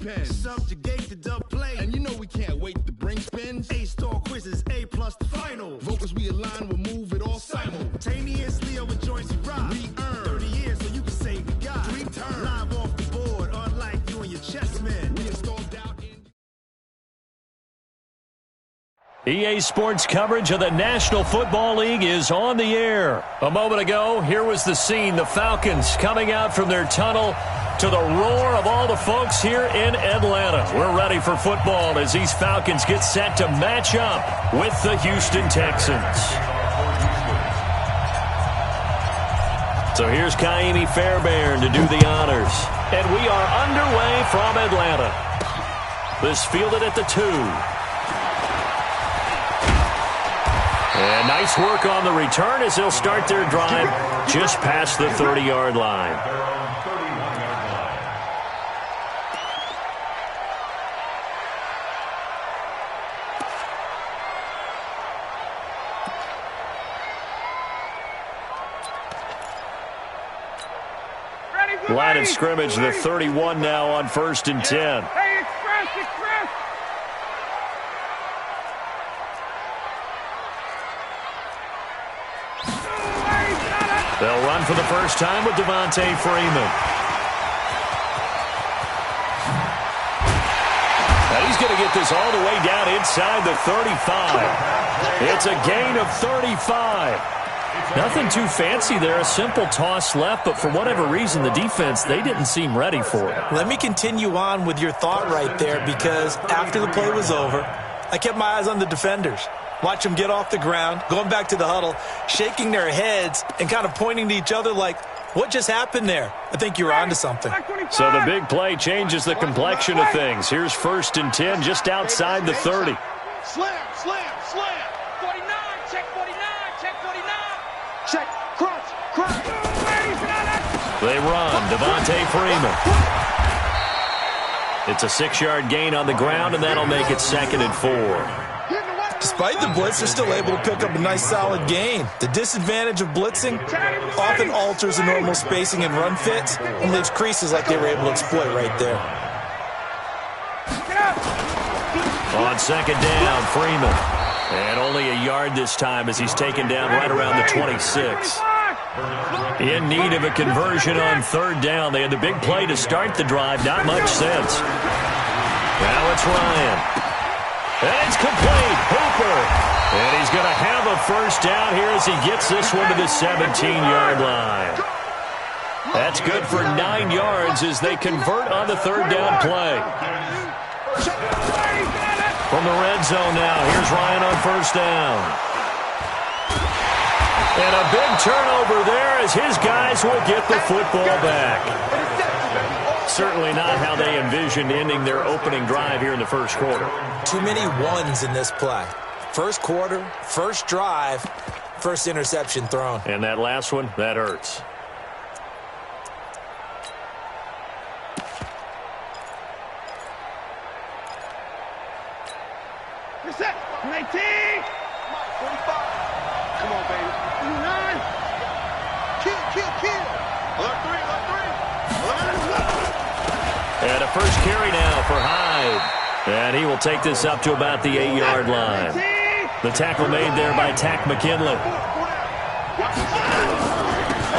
pen. Subjugate the dub play. And you know we can't wait to bring spins. A-star quizzes, A+ the final. Vocals we align, we'll move it all simultaneously over joints we rock. We earn 30 years so you can say we got 3 turns. Live off the board, unlike you and your chess men. We installed out in... EA Sports coverage of the National Football League is on the air. A moment ago, here was the scene. The Falcons coming out from their tunnel to the roar of all the folks here in Atlanta. We're ready for football as these Falcons get set to match up with the Houston Texans. So here's Kaimi Fairbairn to do the honors. And we are underway from Atlanta. This fielded at the 2. And nice work on the return as they'll start their drive just past the 30-yard line. Line of scrimmage, the 31 now on 1st and 10. Hey, express! They'll run for the first time with Devontae Freeman. And he's going to get this all the way down inside the 35. It's a gain of 35. Nothing too fancy there, a simple toss left, but for whatever reason, the defense, they didn't seem ready for it. Let me continue on with your thought right there, because after the play was over, I kept my eyes on the defenders. Watch them get off the ground, going back to the huddle, shaking their heads and kind of pointing to each other like, what just happened there? I think you're onto something. So the big play changes the complexion of things. Here's 1st and 10 just outside the 30. Slam! 49, check 49, check 49. Check, crunch. They run, Devontae Freeman. It's a 6-yard gain on the ground, and that'll make it 2nd and 4. Despite the blitz, they're still able to pick up a nice solid gain. The disadvantage of blitzing often alters the normal spacing and run fits and leaves creases like they were able to exploit right there. On 2nd down, Freeman. And only a yard this time as he's taken down right around the 26. In need of a conversion on 3rd down. They had the big play to start the drive. Not much sense. Now it's Ryan. And it's complete. Hooper. And he's going to have a first down here as he gets this one to the 17-yard line. That's good for 9 yards as they convert on the 3rd down play. From the red zone now, here's Ryan on 1st down. And a big turnover there as his guys will get the football back. Certainly not how they envisioned ending their opening drive here in the 1st quarter. Too many ones in this play. 1st quarter, 1st drive, 1st interception thrown. And that last one, that hurts. You're set. 19. 45. Come on, baby. 9. Kill. Alert 3. And a first carry now for Hyde. And he will take this up to about the 8-yard line. The tackle made there by Tack McKinley.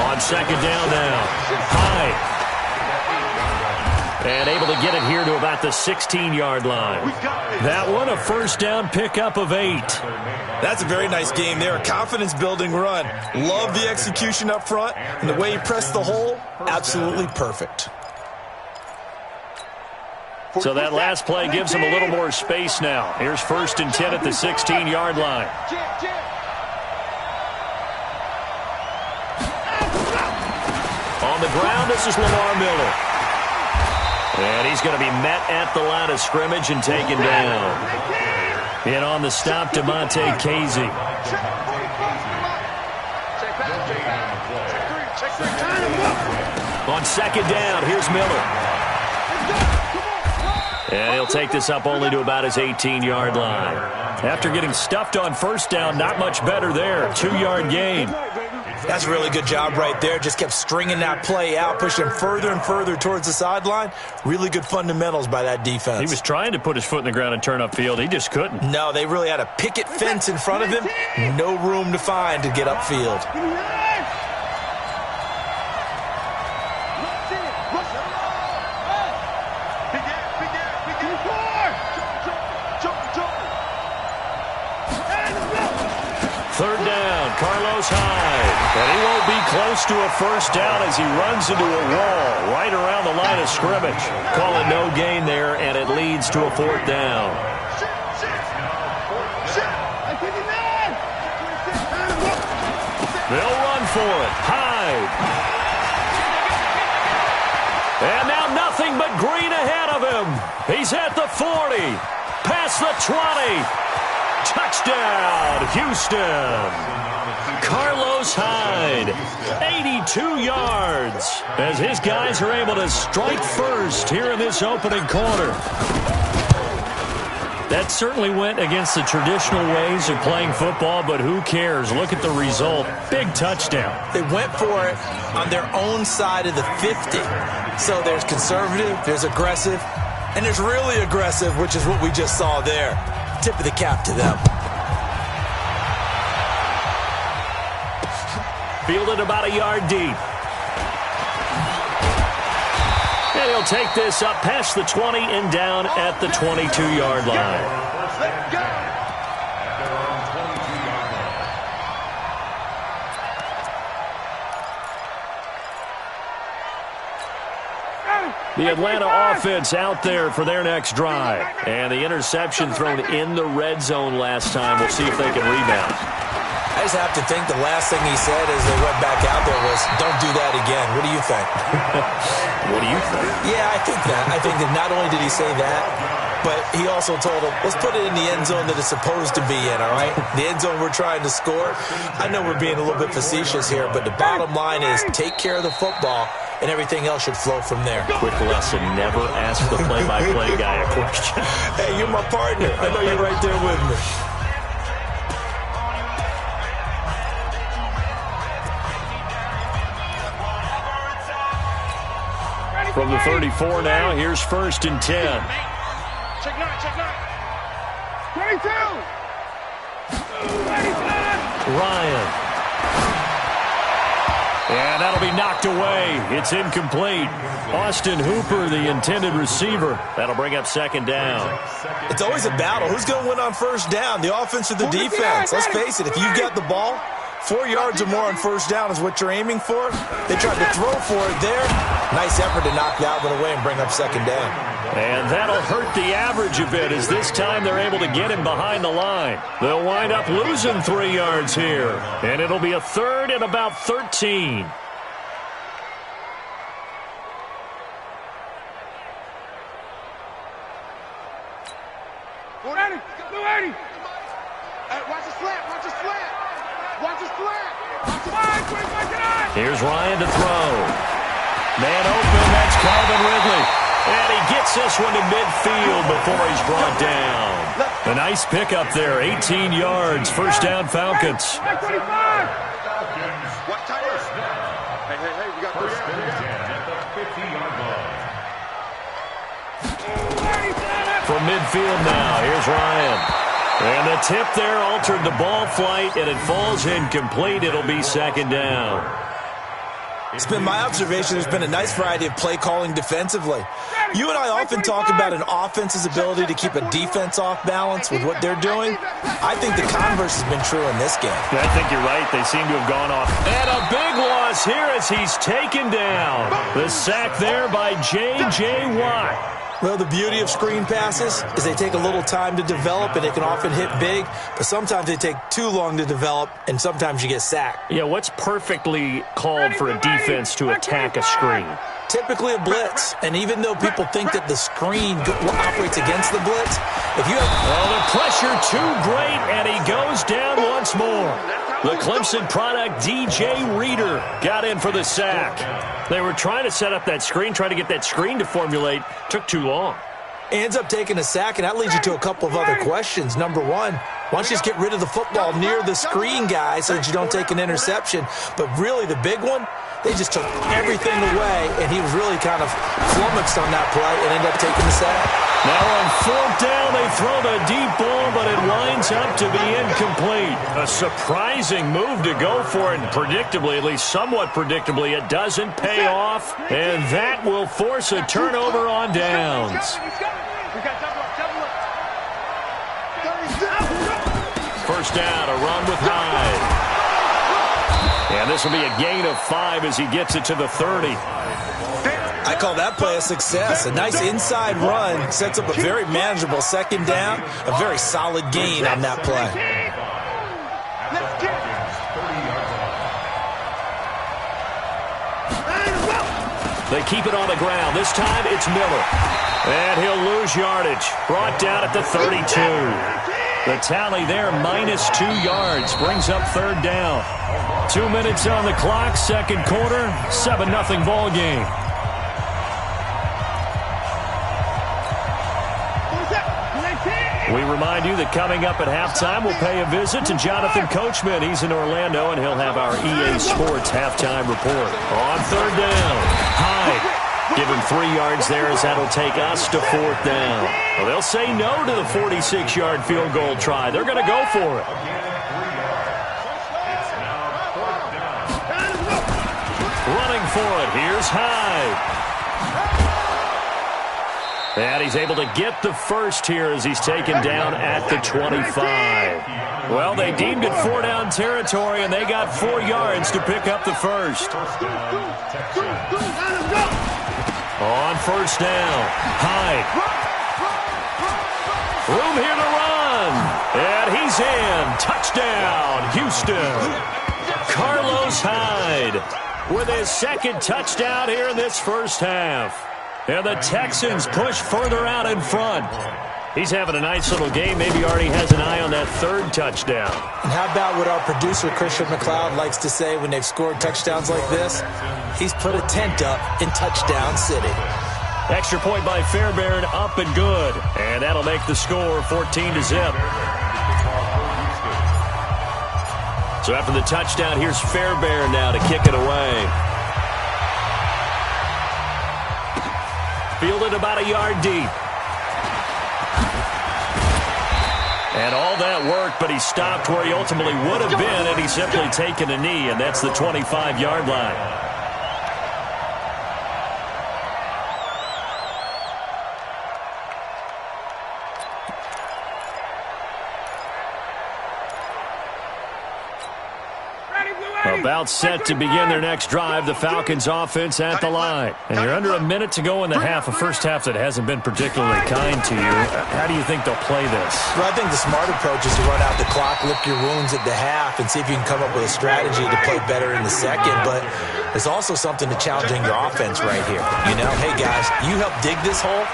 On 2nd down now, Hyde. And able to get it here to about the 16-yard line. That one, a first down pickup of 8. That's a very nice game there. A confidence-building run. Love the execution up front. And the way he pressed the hole, absolutely perfect. So that last play gives him a little more space now. Here's 1st and 10 at the 16-yard line. On the ground, this is Lamar Miller. And he's going to be met at the line of scrimmage and taken down. And on the stop, DeMonte Casey. On 2nd down, here's Miller. And he'll take this up only to about his 18-yard line. After getting stuffed on 1st down, not much better there. 2-yard gain. That's a really good job right there. Just kept stringing that play out, pushing him further and further towards the sideline. Really good fundamentals by that defense. He was trying to put his foot in the ground and turn upfield. He just couldn't. No, they really had a picket fence in front of him. No room to find to get upfield. Third down, Carlos Hyde. And he won't be close to a first down as he runs into a wall right around the line of scrimmage. Call it no gain there, and it leads to a fourth down. They'll run for it. Hyde. And now nothing but green ahead of him. He's at the 40. Past the 20. Touchdown, Houston. Carlos Hyde, 82 yards, as his guys are able to strike first here in this opening quarter. That certainly went against the traditional ways of playing football, but who cares? Look at the result. Big touchdown. They went for it on their own side of the 50. So there's conservative, there's aggressive, and there's really aggressive, which is what we just saw there. Tip of the cap to them. Fielded about a yard deep. And he'll take this up past the 20 and down at the 22-yard line. The Atlanta offense out there for their next drive. And the interception thrown in the red zone last time. We'll see if they can rebound. I just have to think the last thing he said as they went back out there was, don't do that again. What do you think? What do you think? Yeah, I think that. I think that not only did he say that, but he also told him, let's put it in the end zone that it's supposed to be in, all right? The end zone we're trying to score. I know we're being a little bit facetious here, but the bottom line is take care of the football, and everything else should flow from there. Quick lesson, never ask the play-by-play guy a question. Hey, you're my partner. I know you're right there with me. From the 34 now, here's 1st and 10. Check 9, check 9. 22. Ryan. And that'll be knocked away. It's incomplete. Austin Hooper, the intended receiver. That'll bring up 2nd down. It's always a battle. Who's going to win on 1st down? The offense or the defense? Let's face it, if you've got the ball, 4 yards or more on 1st down is what you're aiming for. They tried to throw for it there. Nice effort to knock that one away and bring up 2nd down. And that'll hurt the average a bit as this time they're able to get him behind the line. They'll wind up losing 3 yards here. And it'll be a 3rd and about 13. Here's Ryan to throw. Man open, that's Calvin Ridley. And he gets this one to midfield before he's brought down. A nice pickup there, 18 yards, 1st down Falcons. What time is it? Hey, we got first down at the 50-yard line. From midfield now, here's Ryan. And the tip there altered the ball flight, and it falls incomplete. It'll be 2nd down. It's been my observation there's been a nice variety of play calling defensively. You and I often talk about an offense's ability to keep a defense off balance with what they're doing. I think the converse has been true in this game. I think you're right. They seem to have gone off. And a big loss here as he's taken down. The sack there by J.J. Watt. Well, the beauty of screen passes is they take a little time to develop, and they can often hit big, but sometimes they take too long to develop, and sometimes you get sacked. Yeah, what's perfectly called for a defense to attack a screen? Typically a blitz, and even though people think that the screen operates against the blitz, if you have... Well, the pressure too great, and he goes down once more. The Clemson product, DJ Reader, got in for the sack. They were trying to set up that screen, trying to get that screen to formulate. Took too long. He ends up taking a sack, and that leads you to a couple of other questions. Number one, why don't you just get rid of the football near the screen guy so that you don't take an interception? But really the big one, they just took everything away, and he was really kind of flummoxed on that play and ended up taking the sack. Now on 4th down, they throw the deep ball, but it winds up to be incomplete. A surprising move to go for it, and predictably, at least somewhat predictably, it doesn't pay off, and that will force a turnover on downs. First down, a run with Hyde. And this will be a gain of 5 as he gets it to the 30. I call that play a success. A nice inside run sets up a very manageable second down. A very solid gain on that play. They keep it on the ground. This time it's Miller. And he'll lose yardage. Brought down at the 32. The tally there, -2 yards. Brings up 3rd down. 2 minutes on the clock, second quarter, 7-0 ball game. We remind you that coming up at halftime, we'll pay a visit to Jonathan Coachman. He's in Orlando, and he'll have our EA Sports halftime report. On 3rd down, Hyde. Give him 3 yards there as that'll take us to 4th down. Well, they'll say no to the 46-yard field goal try. They're going to go for it. Running for it, here's Hyde. And he's able to get the first here as he's taken down at the 25. Well, they deemed it 4-down territory, and they got 4 yards to pick up the first. On 1st down, Hyde. Room here to run. And he's in. Touchdown, Houston. Carlos Hyde with his 2nd touchdown here in this first half. And the Texans push further out in front. He's having a nice little game. Maybe already has an eye on that 3rd touchdown. And how about what our producer, Christian McLeod, likes to say when they've scored touchdowns like this? He's put a tent up in Touchdown City. Extra point by Fairbairn, up and good. And that'll make the score 14-0. So after the touchdown, here's Fairbairn now to kick it away. Fielded about a yard deep. And all that work, but he stopped where he ultimately would have been, and he's simply taken a knee, and that's the 25-yard line. About set to begin their next drive, the Falcons offense at the line. And you're under a minute to go in the half, a first half that hasn't been particularly kind to you. How do you think they'll play this? Well, I think the smart approach is to run out the clock, lick your wounds at the half, and see if you can come up with a strategy to play better in the second. But there's also something to challenging your offense right here. You know, hey, guys, you help dig this hole.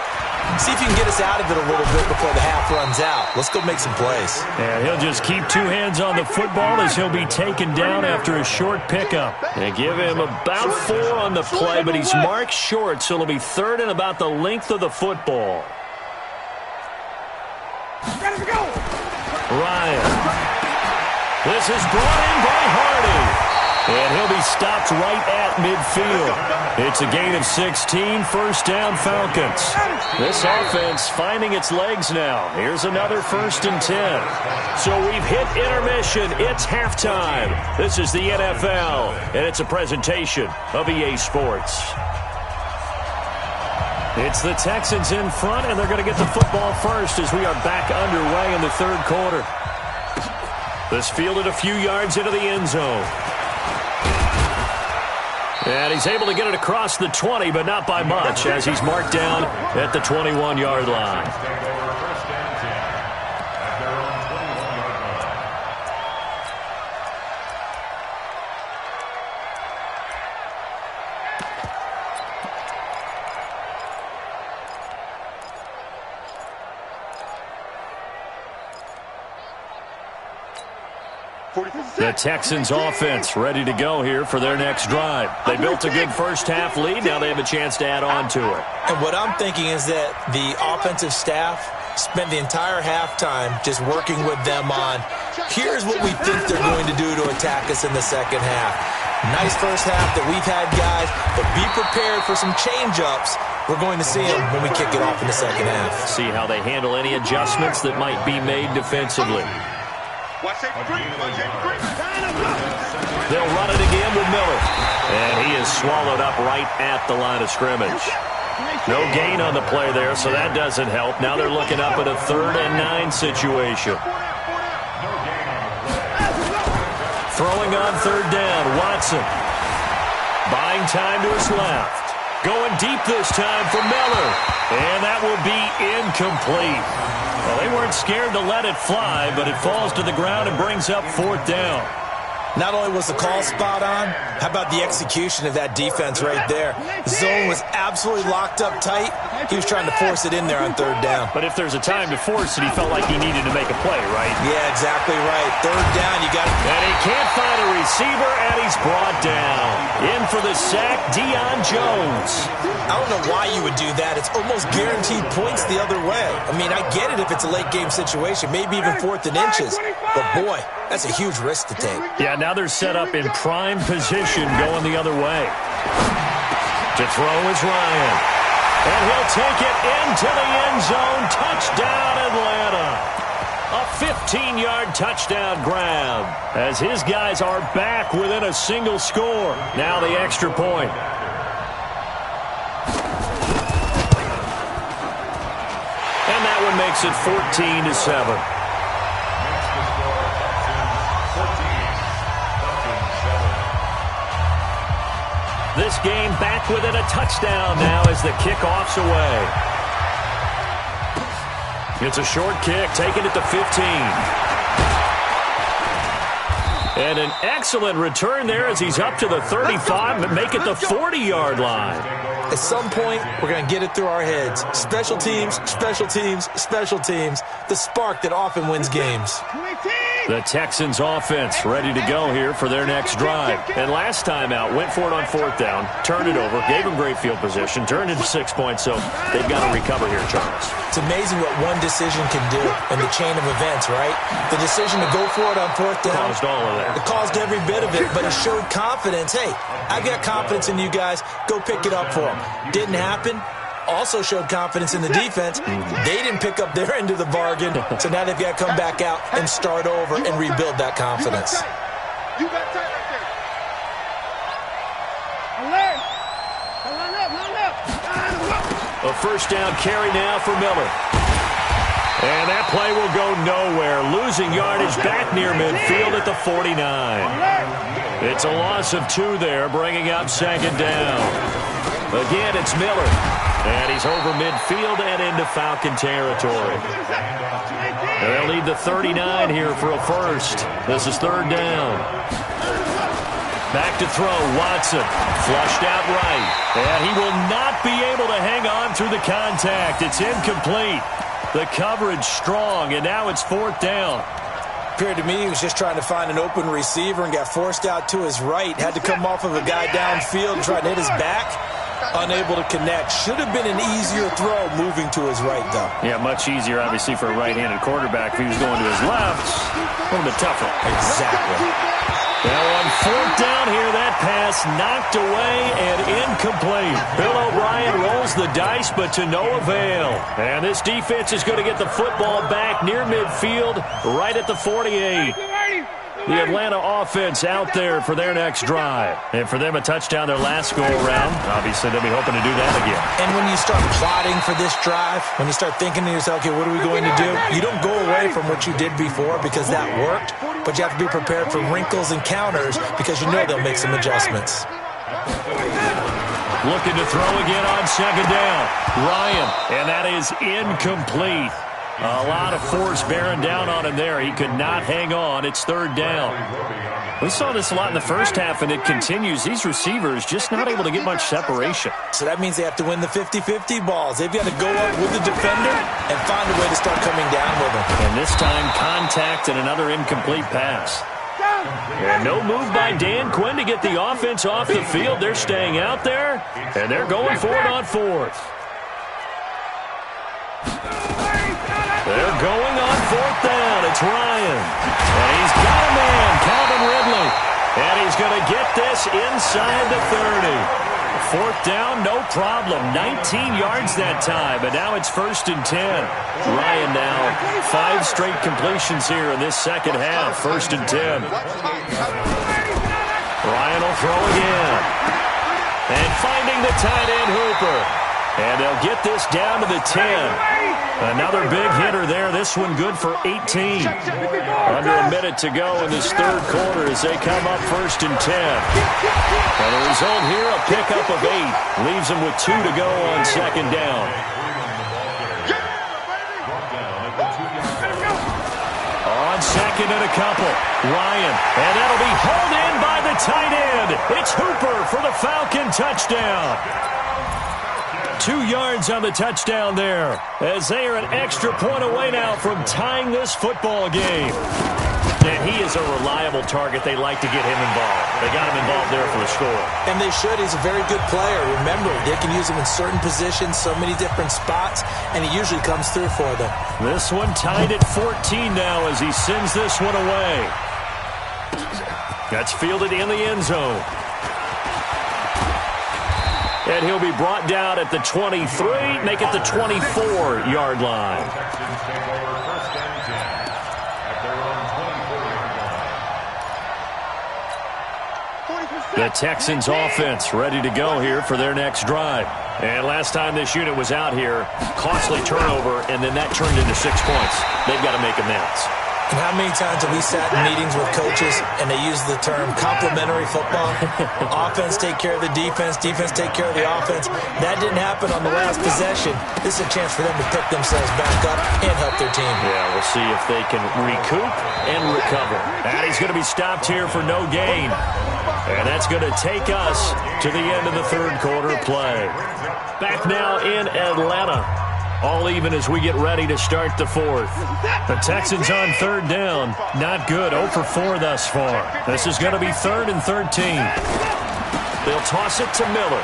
See if you can get us out of it a little bit before the half runs out. Let's go make some plays. And he'll just keep 2 hands on the football as he'll be taken down after a short pickup. They give him about 4 on the play, but he's marked short, so it'll be 3rd and about the length of the football. Ryan. This is brought in by Hardy. And he'll be stopped right at midfield. It's a gain of 16, first down Falcons. This offense finding its legs now. Here's another 1st and 10. So we've hit intermission. It's halftime. This is the NFL, and it's a presentation of EA Sports. It's the Texans in front, and they're going to get the football first as we are back underway in the 3rd quarter. This fielded a few yards into the end zone. And he's able to get it across the 20, but not by much, as he's marked down at the 21-yard line. The Texans offense ready to go here for their next drive. They built a good first-half lead. Now they have a chance to add on to it. And what I'm thinking is that the offensive staff spent the entire halftime just working with them on, here's what we think they're going to do to attack us in the second half. Nice first half that we've had, guys, but be prepared for some change-ups. We're going to see them when we kick it off in the second half. See how they handle any adjustments that might be made defensively. They'll run it again with Miller. And he is swallowed up right at the line of scrimmage. No gain on the play there, so that doesn't help. Now they're looking up at a 3rd and 9 situation. Throwing on 3rd down, Watson. Buying time to his left. Going deep this time for Miller. And that will be incomplete. Well, they weren't scared to let it fly, but it falls to the ground and brings up 4th down. Not only was the call spot on, how about the execution of that defense right there? The zone was absolutely locked up tight. He was trying to force it in there on 3rd down. But if there's a time to force it, he felt like he needed to make a play, right? Yeah, exactly right. 3rd down, you got it. And he can't find a receiver, and he's brought down. In for the sack, Deion Jones. I don't know why you would do that. It's almost guaranteed points the other way. I mean, I get it if it's a late-game situation, maybe even 4th and inches. But, boy, that's a huge risk to take. Yeah, now they're set up in prime position going the other way. To throw is Ryan. And he'll take it into the end zone. Touchdown, Atlanta. A 15-yard touchdown grab as his guys are back within a single score. Now the extra point. And that one makes it 14-7. This game back within a touchdown now as the kickoff's away. It's a short kick, taking it to 15. And an excellent return there as he's up to the 35, but make it the 40-yard line. At some point, we're going to get it through our heads. Special teams, special teams, special teams. The spark that often wins games. The Texans offense ready to go here for their next drive. And last time out, went for it on 4th down, turned it over, gave them great field position, turned into 6 points, so they've got to recover here, Charles. It's amazing what one decision can do in the chain of events, right? The decision to go for it on 4th down. Caused all of that. It caused every bit of it, but it showed confidence. Hey, I've got confidence in you guys. Go pick it up for them. Didn't happen. Also showed confidence in the defense. They didn't pick up their end of the bargain, so now they've got to come back out and start over and rebuild that confidence. You got tight right there. A 1st down carry now for Miller. And that play will go nowhere. Losing yardage back near midfield at the 49. It's a loss of 2 there, bringing up 2nd down. Again, it's Miller. And he's over midfield and into Falcon territory. And they'll need the 39 here for a first. This is 3rd down. Back to throw, Watson. Flushed out right. And he will not be able to hang on through the contact. It's incomplete. The coverage strong, and now it's 4th down. Appeared to me he was just trying to find an open receiver and got forced out to his right. Had to come off of a guy downfield, trying to hit his back. Unable to connect. Should have been an easier throw moving to his right, though. Yeah, much easier, obviously, for a right-handed quarterback. If he was going to his left, a little bit tougher. Exactly. Now on 4th down here, that pass knocked away and incomplete. Bill O'Brien rolls the dice, but to no avail. And this defense is going to get the football back near midfield, right at the 48. The Atlanta offense out there for their next drive. And for them, a touchdown their last go-around. Obviously, they'll be hoping to do that again. And when you start plotting for this drive, when you start thinking to yourself, okay, what are we going to do? You don't go away from what you did before because that worked, but you have to be prepared for wrinkles and counters because you know they'll make some adjustments. Looking to throw again on 2nd down. Ryan, and that is incomplete. A lot of force bearing down on him there. He could not hang on. It's 3rd down. We saw this a lot in the first half, and it continues. These receivers just not able to get much separation. So that means they have to win the 50-50 balls. They've got to go up with the defender and find a way to start coming down with him. And this time, contact and another incomplete pass. And no move by Dan Quinn to get the offense off the field. They're staying out there, and they're going for it on fourth. They're going on fourth down. It's Ryan. And he's got a man, Calvin Ridley. And he's going to get this inside the 30. Fourth down, no problem. 19 yards that time, but now it's 1st and 10. Ryan now 5 straight completions here in this second half. 1st and 10. Ryan will throw again. And finding the tight end Hooper. And they'll get this down to the 10. Another big hitter there. This one good for 18. Under a minute to go in this third quarter as they come up 1st and 10. And the result here, a pickup of 8. Leaves them with 2 to go on second down. On second and a couple. Ryan. And that'll be hauled in by the tight end. It's Hooper for the Falcon touchdown. 2 yards on the touchdown there, as they are an extra point away now from tying this football game. And he is a reliable target. They like to get him involved. They got him involved there for the score. And they should. He's a very good player. Remember, they can use him in certain positions, so many different spots, and he usually comes through for them. This one tied at 14 now as he sends this one away. That's fielded in the end zone. And he'll be brought down at the 23, make it the 24-yard line. The Texans offense ready to go here for their next drive. And last time this unit was out here, costly turnover, and then that turned into 6 points. They've got to make amends. And how many times have we sat in meetings with coaches and they use the term complementary football? Offense take care of the defense, defense take care of the offense. That didn't happen on the last possession. This is a chance for them to pick themselves back up and help their team. Yeah, we'll see if they can recoup and recover. And he's going to be stopped here for no gain. And that's going to take us to the end of the third quarter play. Back now in Atlanta. All even as we get ready to start the fourth. The Texans on third down. Not good. 0 for 4 thus far. This is going to be 3rd and 13. They'll toss it to Miller.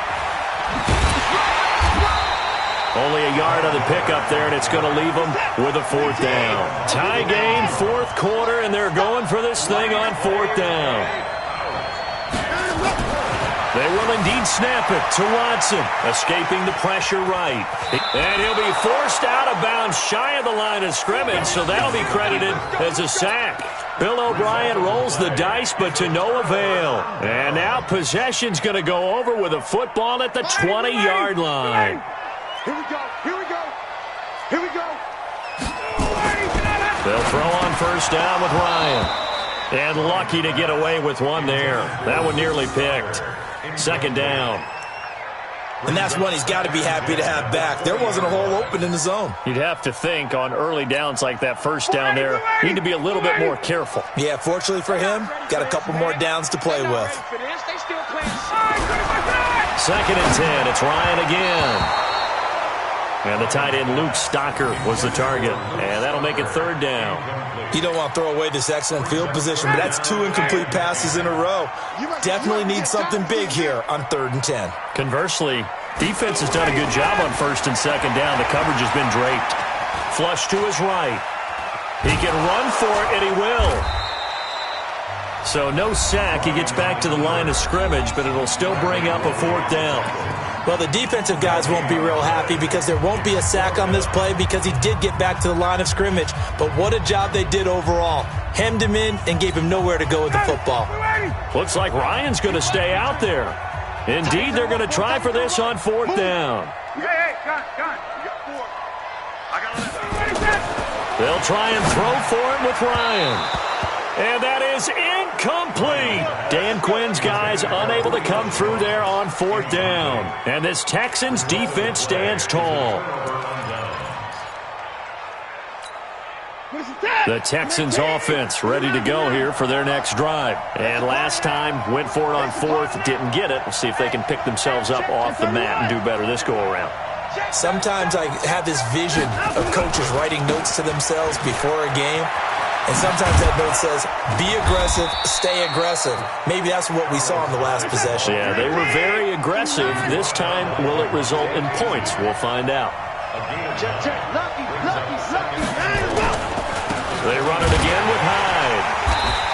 Only a yard on the pickup there, and it's going to leave them with a 4th down. Tie game, 4th quarter, and they're going for this thing on 4th down. They will indeed snap it to Watson, escaping the pressure right. And he'll be forced out of bounds shy of the line of scrimmage, so that'll be credited as a sack. Bill O'Brien rolls the dice, but to no avail. And now possession's going to go over with a football at the 20-yard line. Here we go. Here we go. Here we go. They'll throw on 1st down with Ryan. And lucky to get away with one there. That one nearly picked. 2nd down. And that's one he's got to be happy to have back. There wasn't a hole open in the zone. You'd have to think on early downs like that 1st down there, you need to be a little bit more careful. Yeah, fortunately for him, got a couple more downs to play with. 2nd and 10. It's Ryan again. And the tight end Luke Stocker was the target. And that'll make it 3rd down. You don't want to throw away this excellent field position, but that's 2 incomplete passes in a row. Definitely need something big here on 3rd and 10. Conversely, defense has done a good job on 1st and 2nd down. The coverage has been draped. Flush to his right. He can run for it, and he will. So no sack. He gets back to the line of scrimmage, but it'll still bring up a 4th down. Well, the defensive guys won't be real happy because there won't be a sack on this play because he did get back to the line of scrimmage. But what a job they did overall. Hemmed him in and gave him nowhere to go with the football. Looks like Ryan's going to stay out there. Indeed, they're going to try for this on 4th down. They'll try and throw for him with Ryan. And that is incomplete. Dan Quinn's guys unable to come through there on 4th down. And this Texans defense stands tall. The Texans offense ready to go here for their next drive. And last time went for it on 4th, didn't get it. We'll see if they can pick themselves up off the mat and do better this go around. Sometimes I have this vision of coaches writing notes to themselves before a game. And sometimes that note says, be aggressive, stay aggressive. Maybe that's what we saw in the last possession. Yeah, they were very aggressive. This time, will it result in points? We'll find out. They run it again with Hyde.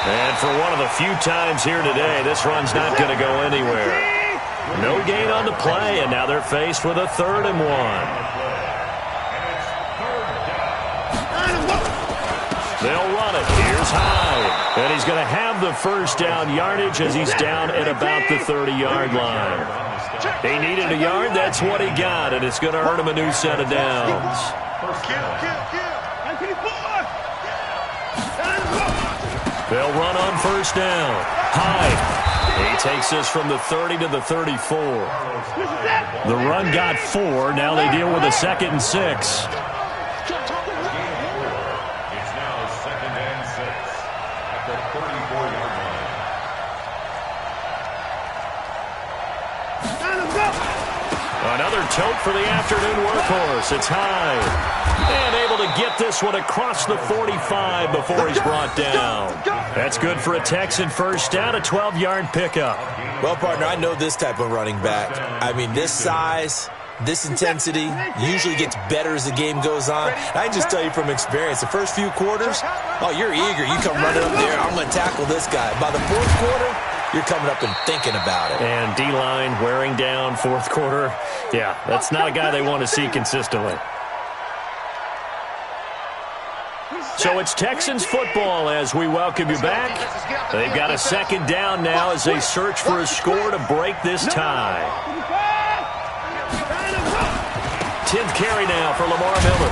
And for one of the few times here today, this run's not going to go anywhere. No gain on the play, and now they're faced with a 3rd and 1. They'll run it. Here's Hyde. And he's going to have the first down yardage as he's down at about the 30-yard line. He needed a yard. That's what he got, and it's going to earn him a new set of downs. They'll run on first down. Hyde. He takes this from the 30 to the 34. The run got 4. Now they deal with a 2nd and 6. Another tote for the afternoon workhorse. It's Hyde. And able to get this one across the 45 before he's brought down. That's good for a Texan first down, a 12-yard pickup. Well, partner, I know this type of running back. I mean, this size, this intensity usually gets better as the game goes on. And I can just tell you from experience, the first few quarters, oh, you're eager. You come running up there, I'm going to tackle this guy. By the 4th quarter, you're coming up and thinking about it. And D-line wearing down 4th quarter. Yeah, that's not a guy they want to see consistently. So it's Texans football as we welcome you back. They've got a 2nd down now as they search for a score to break this tie. 10th carry now for Lamar Miller.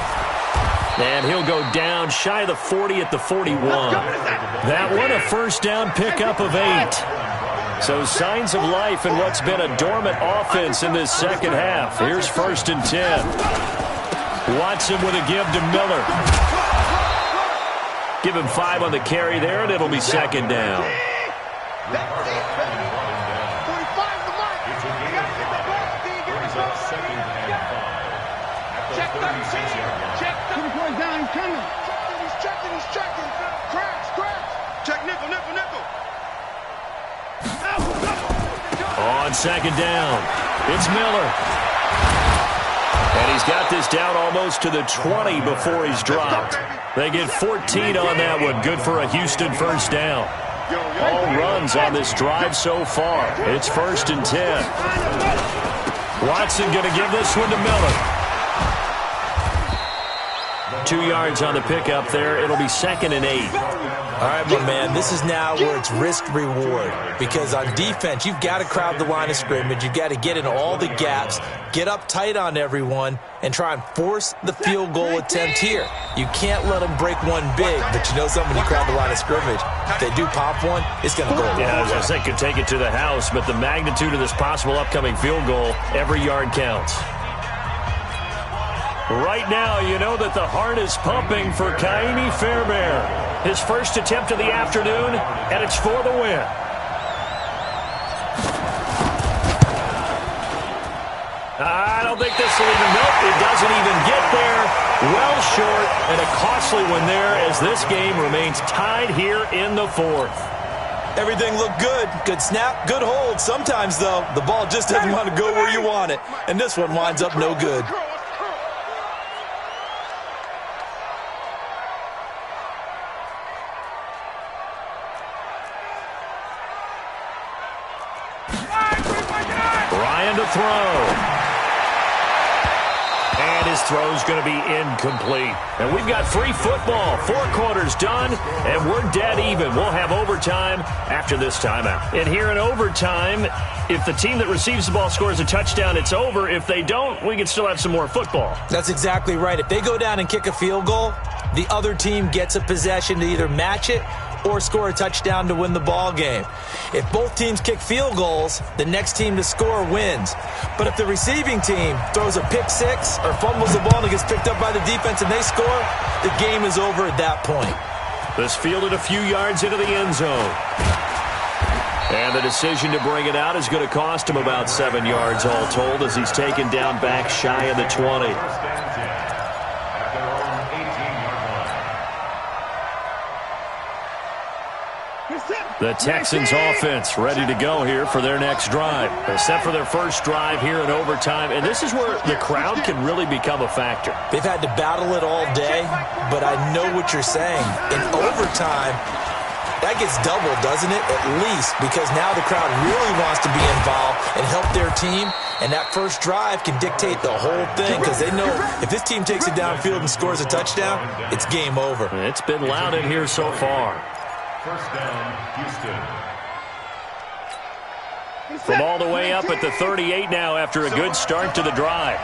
And he'll go down shy of the 40 at the 41. That one a first down pickup of 8. So signs of life in what's been a dormant offense in this second half. Here's 1st and 10. Watson with a give to Miller. Give him 5 on the carry there, and it'll be 2nd down. On 2nd down, it's Miller. And he's got this down almost to the 20 before he's dropped. They get 14 on that one. Good for a Houston first down. All runs on this drive so far. It's 1st and 10. Watson going to give this one to Miller. 2 yards on the pickup there. It'll be 2nd and 8. All right, my man, this is now where it's risk-reward. Because on defense, you've got to crowd the line of scrimmage. You've got to get in all the gaps, get up tight on everyone, and try and force the field goal attempt here. You can't let them break one big, but you know something, when you crowd the line of scrimmage, if they do pop one, it's going to go. Yeah, as I say, could take it to the house, but the magnitude of this possible upcoming field goal, every yard counts. Right now, you know that the heart is pumping for Kaimi Fairbairn. His first attempt of the afternoon, and it's for the win. I don't think this will even, nope, it doesn't even get there. Well short, and a costly one there as this game remains tied here in the 4th. Everything looked good. Good snap, good hold. Sometimes, though, the ball just doesn't want to go where you want it. And this one winds up no good. Ryan to throw. And his throw's going to be incomplete. And we've got free football. 4 quarters done, and we're dead even. We'll have overtime after this timeout. And here in overtime, if the team that receives the ball scores a touchdown, it's over. If they don't, we can still have some more football. That's exactly right. If they go down and kick a field goal, the other team gets a possession to either match it or score a touchdown to win the ball game. If both teams kick field goals, the next team to score wins. But if the receiving team throws a pick 6 or fumbles the ball and it gets picked up by the defense and they score, the game is over at that point. This fielded a few yards into the end zone. And the decision to bring it out is going to cost him about 7 yards all told as he's taken down back shy of the 20. The Texans offense ready to go here for their next drive. They're set for their first drive here in overtime, and this is where the crowd can really become a factor. They've had to battle it all day, but I know what you're saying. In overtime, that gets doubled, doesn't it? At least, because now the crowd really wants to be involved and help their team, and that first drive can dictate the whole thing because they know if this team takes it downfield and scores a touchdown, it's game over. It's been loud in here so far. First down, Houston. From all the way up at the 38 now after a good start to the drive.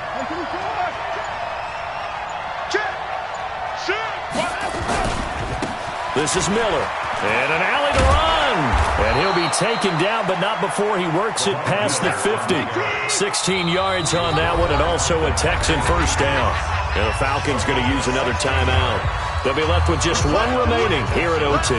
This is Miller. And an alley to run. And he'll be taken down, but not before he works it past the 50. 16 yards on that one, and also a Texan first down. And the Falcons going to use another timeout. They'll be left with just one remaining here at OT.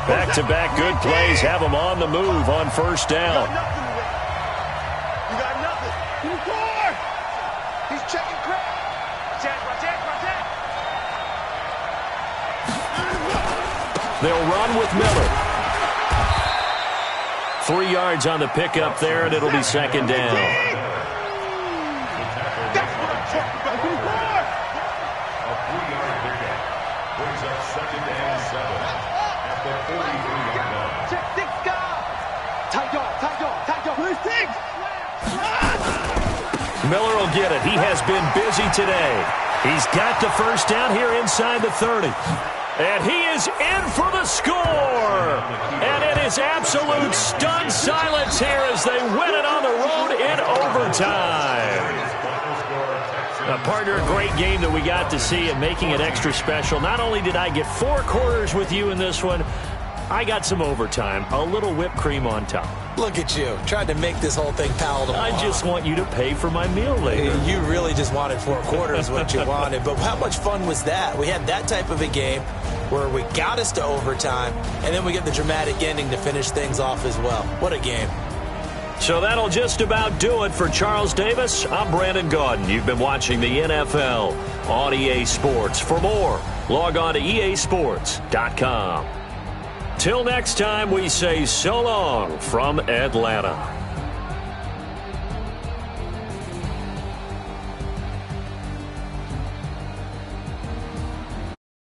Back-to-back good plays have them on the move on first down. You got nothing. He's checking crap. They'll run with Miller. 3 yards on the pickup there, and it'll be second down. That's what I'm talking about. A 3-yard pickup brings up second and 7 at the 43-yard line. Check six guys. Tight yard. Where's six? Miller will get it. He has been busy today. He's got the first down here inside the 30. And he is in for the score. And it is absolute stunned silence here as they win it on the road in overtime. Partner, a great game that we got to see and making it extra special. Not only did I get 4 quarters with you in this one, I got some overtime, a little whipped cream on top. Look at you, trying to make this whole thing palatable. I just want you to pay for my meal later. You really just wanted 4 quarters what you wanted. But how much fun was that? We had that type of a game where we got us to overtime, and then we get the dramatic ending to finish things off as well. What a game. So that'll just about do it for Charles Davis. I'm Brandon Gaudin. You've been watching the NFL on EA Sports. For more, log on to easports.com. Till next time, we say so long from Atlanta.